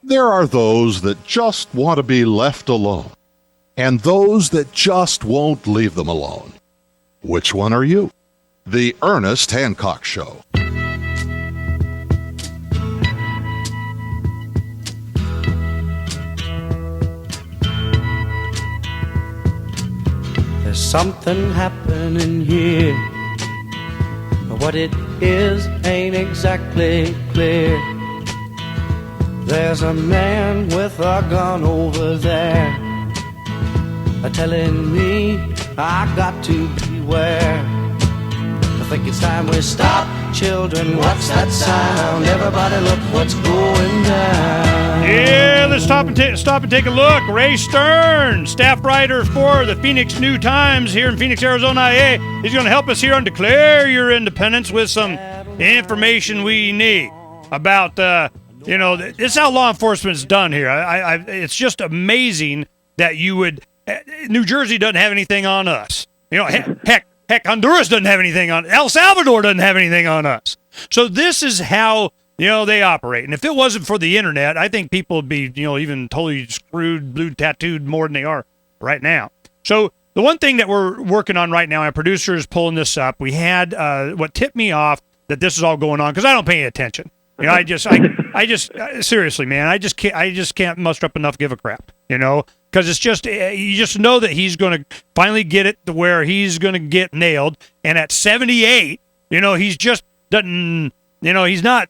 There are those that just want to be left alone, and those that just won't leave them alone. Which one are you? The Ernest Hancock Show. There's something happening here, but what it is ain't exactly clear. There's a man with a gun over there, telling me I got to beware. I think it's time we stop, children. What's that sound? Everybody look what's going down. Yeah, let's stop and take a look. Ray Stern, staff writer for the Phoenix New Times here in Phoenix, Arizona, IA. He's going to help us here on Declare Your Independence with some information we need about, this is how law enforcement's done here. It's just amazing that you would. New Jersey doesn't have anything on us. Heck, Honduras doesn't have anything on. El Salvador doesn't have anything on us. So this is how they operate. And if it wasn't for the internet, I think people would be even totally screwed, blue tattooed more than they are right now. So the one thing that we're working on right now, our producer is pulling this up. We had what tipped me off that this is all going on because I don't pay attention. I just seriously, man, I just can't muster up enough to give a crap. Because it's just, you just know that he's going to finally get it to where he's going to get nailed. And at 78, he's just doesn't, he's not,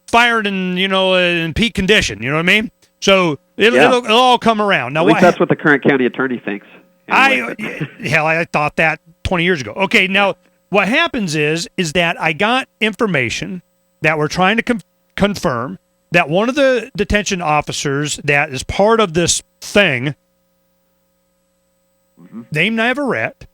fired in peak condition. You know what I mean? So it'll all come around. Now, at least that's what the current county attorney thinks. I thought that 20 years ago. Okay, now what happens is that I got information that we're trying to confirm that one of the detention officers that is part of this thing, named Navarrete,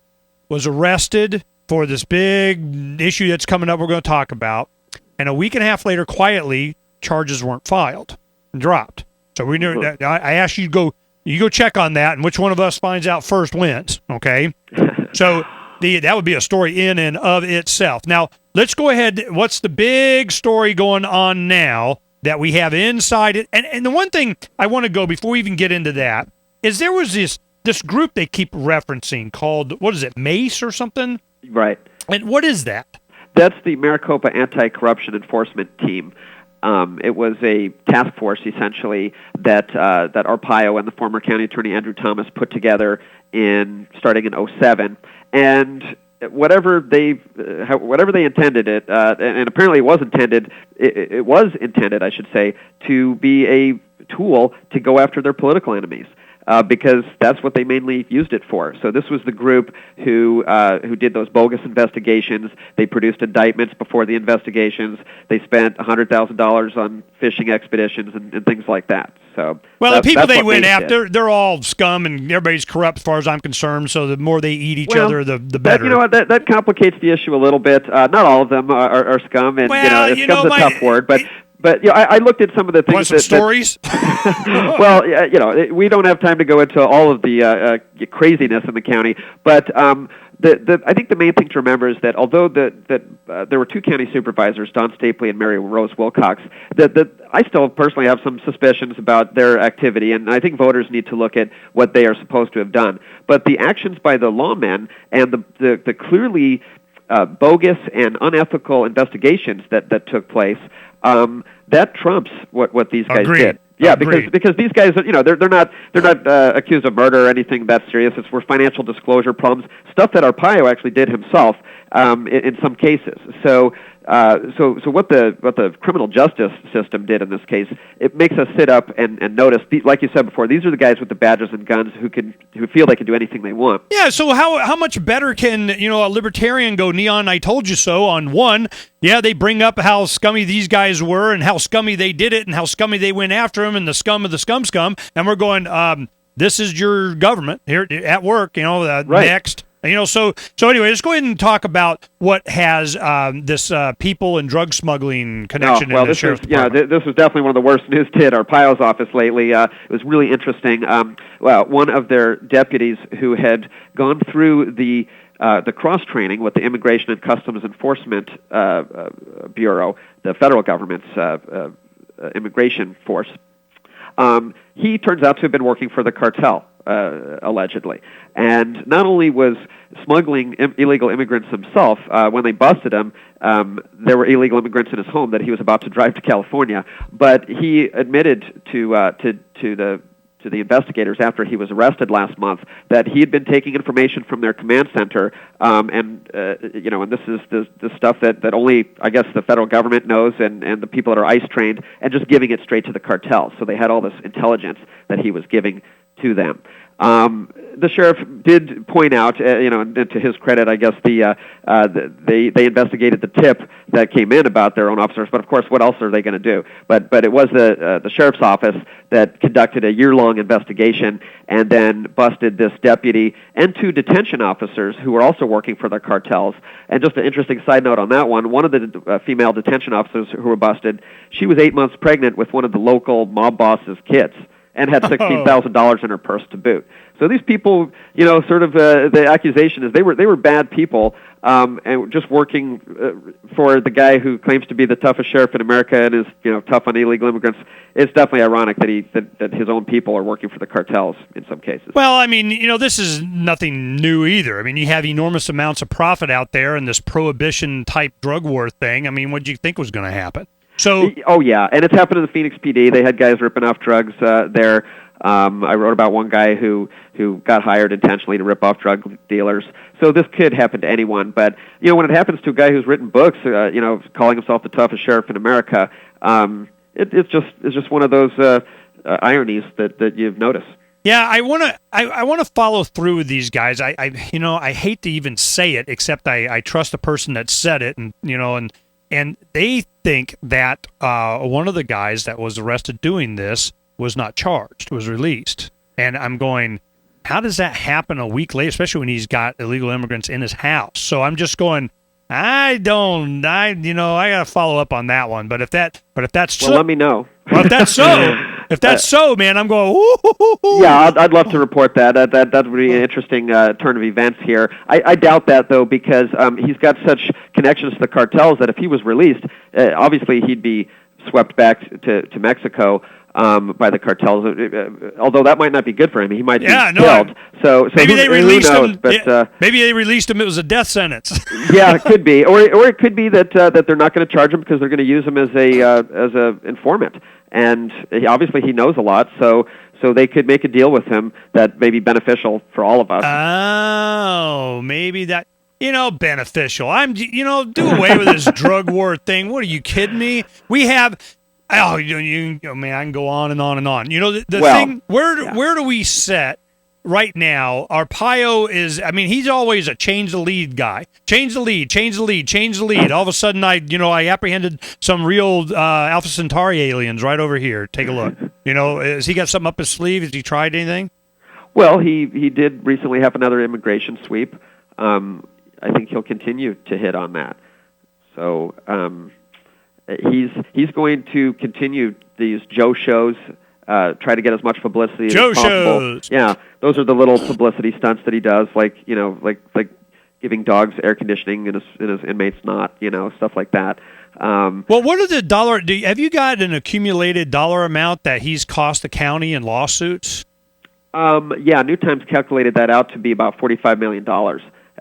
was arrested for this big issue that's coming up we're going to talk about, and a week and a half later, quietly, charges weren't filed and dropped. So we knew that. I asked you to go check on that, and which one of us finds out first wins, okay? So that would be a story in and of itself. Now, let's go ahead. What's the big story going on now that we have inside it? And the one thing I want to go before we even get into that is there was this group they keep referencing called, what is it, MACE or something? Right. And what is that? That's the Maricopa Anti-Corruption Enforcement Team. It was a task force, essentially, that Arpaio and the former county attorney Andrew Thomas put together starting in 2007. And whatever they intended it, and apparently it was intended, I should say, to be a tool to go after their political enemies, because that's what they mainly used it for. So this was the group who did those bogus investigations. They produced indictments before the investigations. They spent $100,000 on fishing expeditions and things like that. So the people they went after, they're all scum, and everybody's corrupt as far as I'm concerned. So the more they eat each other, the better. That complicates the issue a little bit. Not all of them are scum, and scum's a tough word, but I looked at some of the things. Want some stories? We don't have time to go into all of the craziness in the county, but I think the main thing to remember is that although there were two county supervisors, Don Stapley and Mary Rose Wilcox, that I still personally have some suspicions about their activity, and I think voters need to look at what they are supposed to have done. But the actions by the lawmen and the clearly bogus and unethical investigations that took place, that trumps what these guys did. Yeah, because these guys, they're not accused of murder or anything that serious. It's for financial disclosure problems, stuff that Arpaio actually did himself in some cases. So what the criminal justice system did in this case, it makes us sit up and notice. Like you said before, these are the guys with the badges and guns who feel they can do anything they want. Yeah. So how much better can a libertarian go neon? I told you so on one. Yeah, they bring up how scummy these guys were and how scummy they did it and how scummy they went after them and the scum of the scum. And we're going, this is your government here at work. Right. Next. So anyway, let's go ahead and talk about what has this people and drug smuggling connection in the sheriff's department. This was definitely one of the worst news to hit Arpaio's office lately. It was really interesting. One of their deputies who had gone through the cross-training with the Immigration and Customs Enforcement Bureau, the federal government's immigration force. He turns out to have been working for the cartel, allegedly. And not only was smuggling illegal immigrants himself, when they busted him, there were illegal immigrants in his home that he was about to drive to California, but he admitted to the investigators after he was arrested last month that he had been taking information from their command center, and this is the stuff that only, I guess, the federal government knows and the people that are ICE trained, and just giving it straight to the cartel. So they had all this intelligence that he was giving to them. The sheriff did point out, and to his credit, I guess they investigated the tip that came in about their own officers. But of course, what else are they going to do? But it was the sheriff's office that conducted a year-long investigation and then busted this deputy and 2 detention officers who were also working for the cartels. And just an interesting side note on that one of the female detention officers who were busted, she was 8 months pregnant with one of the local mob boss's kids, and had $16,000 in her purse to boot. So these people, the accusation is they were bad people, and just working for the guy who claims to be the toughest sheriff in America and is, tough on illegal immigrants. It's definitely ironic that his own people are working for the cartels in some cases. Well, I mean, this is nothing new either. I mean, you have enormous amounts of profit out there in this prohibition-type drug war thing. I mean, what did you think was going to happen? So, oh yeah, and it's happened in the Phoenix PD. They had guys ripping off drugs there. I wrote about one guy who got hired intentionally to rip off drug dealers. So this could happen to anyone. But when it happens to a guy who's written books, calling himself the toughest sheriff in America, it's just one of those ironies that you've noticed. Yeah, I want to follow through with these guys. I hate to even say it, except I trust the person that said it, and they think that one of the guys that was arrested doing this was not charged, was released. And I'm going, how does that happen a week later, especially when he's got illegal immigrants in his house? So I'm just going, I got to follow up on that one. But if that's so, well, let me know. Well, if that's so, man, I'm going, ooh. Yeah, I'd love to report that. That would be an interesting turn of events here. I doubt that, though, because he's got such connections to the cartels that if he was released, obviously he'd be swept back to Mexico by the cartels. Although that might not be good for him. He might be killed. So maybe they released him. But, maybe they released him. It was a death sentence. Yeah, it could be, or it could be that they're not going to charge him because they're going to use him as a informant. And obviously he knows a lot, so they could make a deal with him that may be beneficial for all of us. Oh, maybe that, beneficial. Do away with this drug war thing. What, are you kidding me? We have, man, I can go on and on and on. The thing, where do we set right now? Arpaio is, he's always a change the lead guy. Change the lead. All of a sudden, I apprehended some real Alpha Centauri aliens right over here. Take a look. Has he got something up his sleeve? Has he tried anything? Well, he did recently have another immigration sweep. I think he'll continue to hit on that. So he's going to continue these Joe shows. Try to get as much publicity as possible. Shows. Yeah, those are the little publicity stunts that he does, like giving dogs air conditioning and his inmates not, stuff like that. Well, what are the dollar? Have you got an accumulated dollar amount that he's cost the county in lawsuits? Yeah, New Times calculated that out to be about $45 million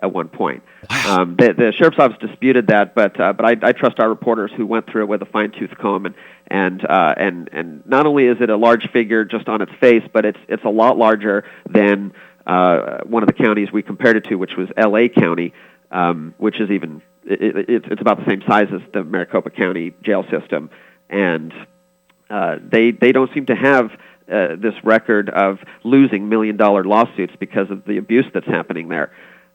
at one point. Wow. The sheriff's office disputed that, but I trust our reporters who went through it with a fine-tooth comb, and not only is it a large figure just on its face, but it's a lot larger than one of the counties we compared it to, which was L.A. County, which is even it's about the same size as the Maricopa County jail system, and they don't seem to have this record of losing $1 million lawsuits because of the abuse that's happening there.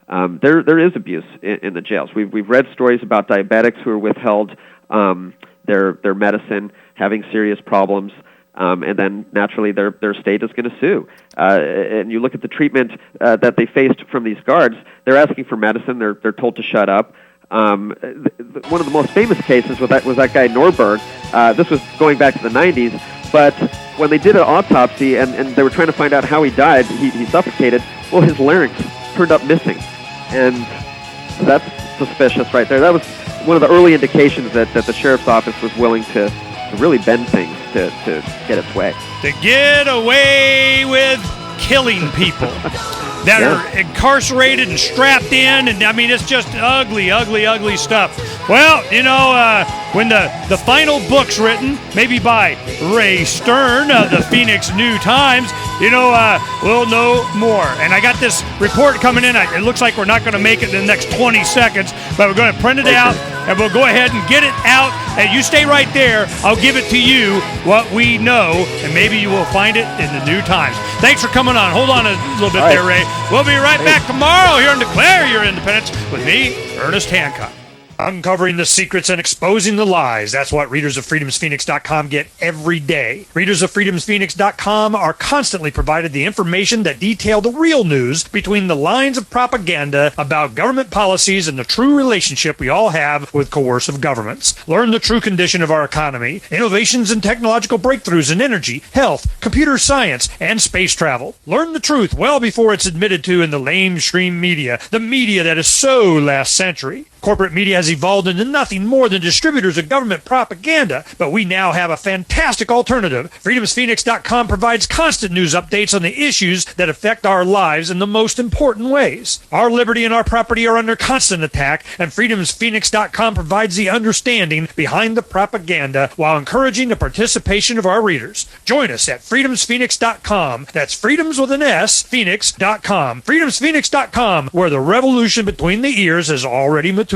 There is abuse in the jails. We've read stories about diabetics who are withheld their medicine, having serious problems, and then naturally their state is going to sue. And you look at the treatment that they faced from these guards. They're asking for medicine. They're told to shut up. One of the most famous cases was that guy Norberg. This was going back to the 90s, but when they did an autopsy and they were trying to find out how he died, he suffocated. Well, his larynx turned up missing, and that's suspicious right there. That was one of the early indications that the sheriff's office was willing to really bend things to get its way. To get away with killing people that are incarcerated and strapped in, and I mean, it's just ugly, ugly, ugly stuff. Well, when the final book's written, maybe by Ray Stern of the Phoenix New-Times, we'll know more. And I got this report coming in. It looks like we're not going to make it in the next 20 seconds, but we're going to print it out, and we'll go ahead and get it out. And you stay right there. I'll give it to you, what we know, and maybe you will find it in the New-Times. Thanks for coming on. Hold on a little bit there, Ray. We'll be right back tomorrow here on Declare Your Independence with me, Ernest Hancock. Uncovering the secrets and exposing the lies. That's what readers of freedomsphoenix.com get every day. Readers of freedomsphoenix.com are constantly provided the information that detail the real news between the lines of propaganda about government policies and the true relationship we all have with coercive governments. Learn the true condition of our economy, innovations and technological breakthroughs in energy, health, computer science, and space travel. Learn the truth well before it's admitted to in the lamestream media, the media that is so last century. Corporate media has evolved into nothing more than distributors of government propaganda, but we now have a fantastic alternative. FreedomsPhoenix.com provides constant news updates on the issues that affect our lives in the most important ways. Our liberty and our property are under constant attack, and FreedomsPhoenix.com provides the understanding behind the propaganda while encouraging the participation of our readers. Join us at FreedomsPhoenix.com. That's freedoms with an S, Phoenix.com. FreedomsPhoenix.com, where the revolution between the ears has already matured.